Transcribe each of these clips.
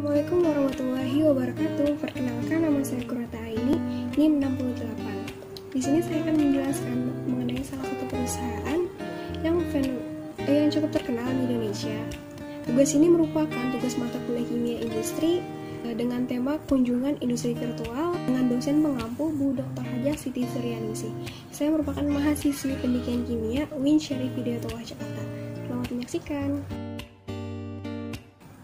Assalamualaikum warahmatullahi wabarakatuh. Perkenalkan, nama saya Kurata Aini, NIM 68. Di sini saya akan menjelaskan mengenai salah satu perusahaan yang cukup terkenal di Indonesia. Tugas ini merupakan tugas mata kuliah kimia industri dengan tema kunjungan industri virtual dengan dosen pengampu Bu Dr. Hajah Siti Suryaningsih. Saya merupakan mahasiswi pendidikan kimia UIN Syarif Hidayatullah Jakarta. Selamat menyaksikan.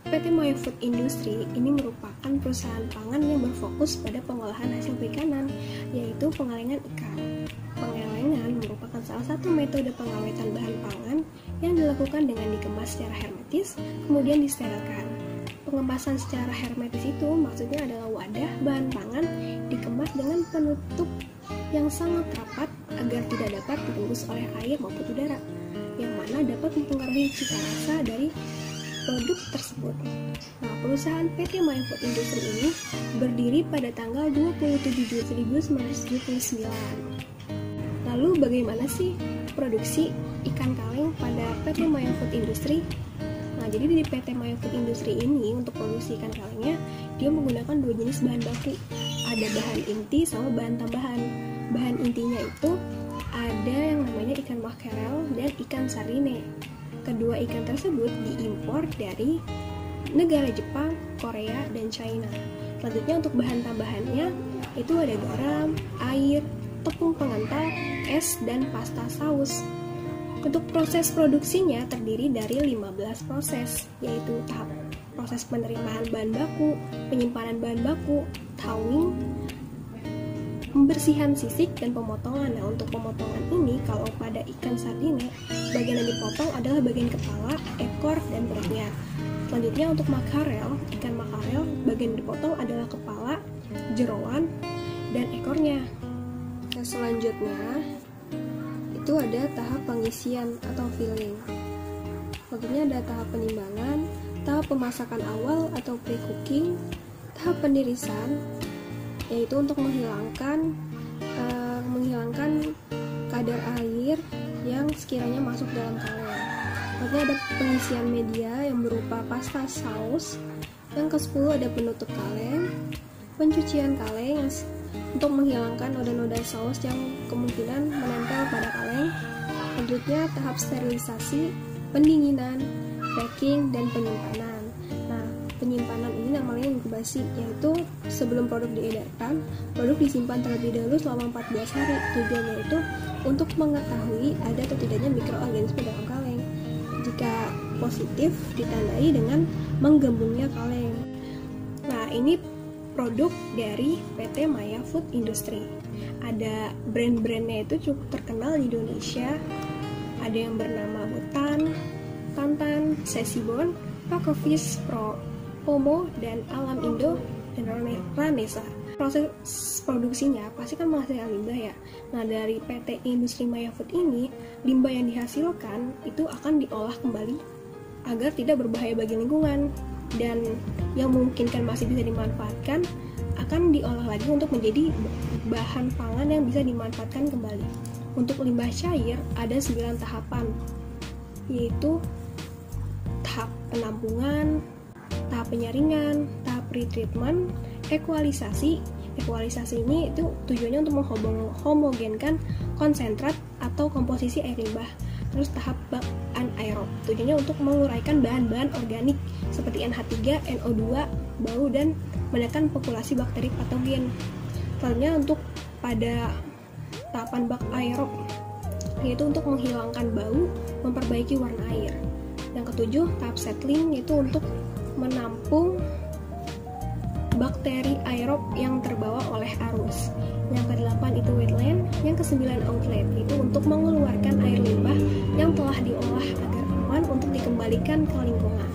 PT Maya Food Industry ini merupakan perusahaan pangan yang berfokus pada pengolahan hasil perikanan, yaitu pengalengan ikan. Pengalengan merupakan salah satu metode pengawetan bahan pangan yang dilakukan dengan dikemas secara hermetis, kemudian disterilkan. Pengemasan secara hermetis itu maksudnya adalah wadah bahan pangan dikemas dengan penutup yang sangat rapat agar tidak dapat ditembus oleh air maupun udara, yang mana dapat mempengaruhi cita rasa dari produk tersebut. Nah, perusahaan PT Maya Food Industry ini berdiri pada tanggal 27 Juli 1979. Lalu bagaimana sih produksi ikan kaleng pada PT Maya Food Industry? Nah, jadi di PT Maya Food Industry ini untuk produksi ikan kalengnya dia menggunakan dua jenis bahan baku. Ada bahan inti sama bahan tambahan. Bahan intinya itu ada yang namanya ikan makarel dan ikan sardine. Kedua ikan tersebut diimpor dari negara Jepang, Korea, dan China. Selanjutnya untuk bahan tambahannya itu ada garam, air, tepung pengental, es, dan pasta saus. Untuk proses produksinya terdiri dari 15 proses, yaitu tahap proses penerimaan bahan baku, penyimpanan bahan baku, thawing, pembersihan sisik, dan pemotongan. Nah, untuk pemotongan ini kalau pada ikan sardine, bagian yang dipotong adalah bagian kepala, ekor, dan perutnya. Selanjutnya untuk makarel, ikan makarel, bagian yang dipotong adalah kepala, jeroan, dan ekornya. Nah, selanjutnya itu ada tahap pengisian atau filling. Selanjutnya ada tahap penimbangan, tahap pemasakan awal atau pre-cooking, tahap penirisan, yaitu untuk menghilangkan kadar air yang sekiranya masuk dalam kaleng. Lalu ada pengisian media yang berupa pasta saus. Yang ke-10 ada penutup kaleng, pencucian kaleng untuk menghilangkan noda-noda saus yang kemungkinan menempel pada kaleng. Selanjutnya tahap sterilisasi, pendinginan, packing, dan penyimpanan. Nah, penyimpanan ini namanya inkubasi, yaitu sebelum produk diedarkan, produk disimpan terlebih dahulu selama 14 hari. Tujuannya itu untuk mengetahui ada atau tidaknya mikroorganisme dalam kaleng. Jika positif, ditandai dengan menggembungnya kaleng. Nah, ini produk dari PT Maya Food Industry. Ada brand-brandnya itu cukup terkenal di Indonesia. Ada yang bernama Butan, Tantan, Sesibon, Pakovis, Pomo, dan Alam Indo, dan Ranesa. Proses produksinya pasti kan menghasilkan limbah ya. Nah, dari PT Industri Maya Food ini, limbah yang dihasilkan itu akan diolah kembali agar tidak berbahaya bagi lingkungan, dan yang memungkinkan masih bisa dimanfaatkan akan diolah lagi untuk menjadi bahan pangan yang bisa dimanfaatkan kembali. Untuk limbah cair ada 9 tahapan, yaitu tahap penampungan, tahap penyaringan, tahap pretreatment, ekualisasi. Ekualisasi ini itu tujuannya untuk menghomogenkan konsentrat atau komposisi air limbah. Terus tahap anaerob, tujuannya untuk menguraikan bahan-bahan organik seperti NH3, NO2, bau, dan menekan populasi bakteri patogen. Selanjutnya untuk pada tahapan bak aerob, yaitu untuk menghilangkan bau, memperbaiki warna air. Yang ke-7 tahap settling, yaitu untuk menampung bakteri aerob yang terbawa oleh arus. Yang ke-8 itu wetland, yang ke-9 outlet, itu untuk mengeluarkan air limbah yang telah diolah agar aman untuk dikembalikan ke lingkungan.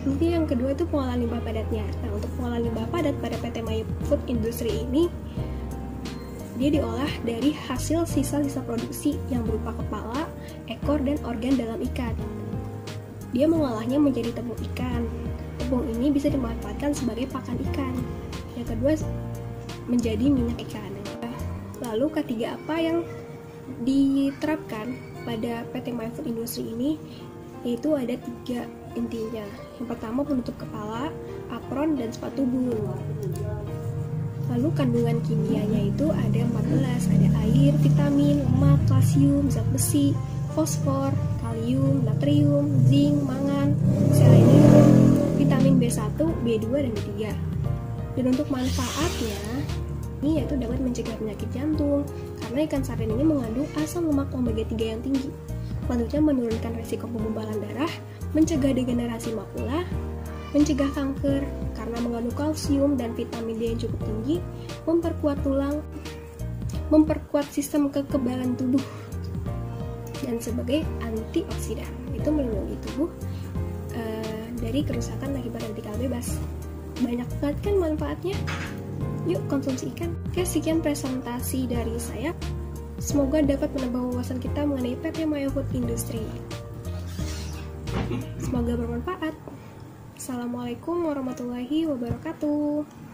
Nanti yang kedua itu pengolahan limbah padatnya. Nah, untuk pengolahan limbah padat pada PT Maya Food Industry ini, dia diolah dari hasil sisa-sisa produksi yang berupa kepala, ekor, dan organ dalam ikan. Dia mengolahnya menjadi tepung ikan. Tepung ini bisa dimanfaatkan sebagai pakan ikan. Yang kedua, menjadi minyak ikan. Lalu ketiga, apa yang diterapkan pada PT Maya Food Industry ini, yaitu ada 3 intinya. Yang pertama penutup kepala, apron, dan sepatu boot. Lalu kandungan kimianya itu ada 14, ada air, vitamin, lemak, kalsium, zat besi, fosfor, kalium, natrium, zinc, mangan, selenium, vitamin B1, B2, dan B3. Dan untuk manfaatnya, ini yaitu dapat mencegah penyakit jantung karena ikan sarden ini mengandung asam lemak omega 3 yang tinggi. Selanjutnya menurunkan resiko penggumpalan darah, mencegah degenerasi makula, mencegah kanker karena mengandung kalsium dan vitamin D yang cukup tinggi, memperkuat tulang, memperkuat sistem kekebalan tubuh, dan sebagai antioksidan. Itu melindungi tubuh dari kerusakan akibat radikal bebas. Banyak banget kan manfaatnya. Yuk konsumsi ikan. Oke, sekian presentasi dari saya. Semoga dapat menambah wawasan kita mengenai PT Maya Food Industry. Semoga bermanfaat. Assalamualaikum warahmatullahi wabarakatuh.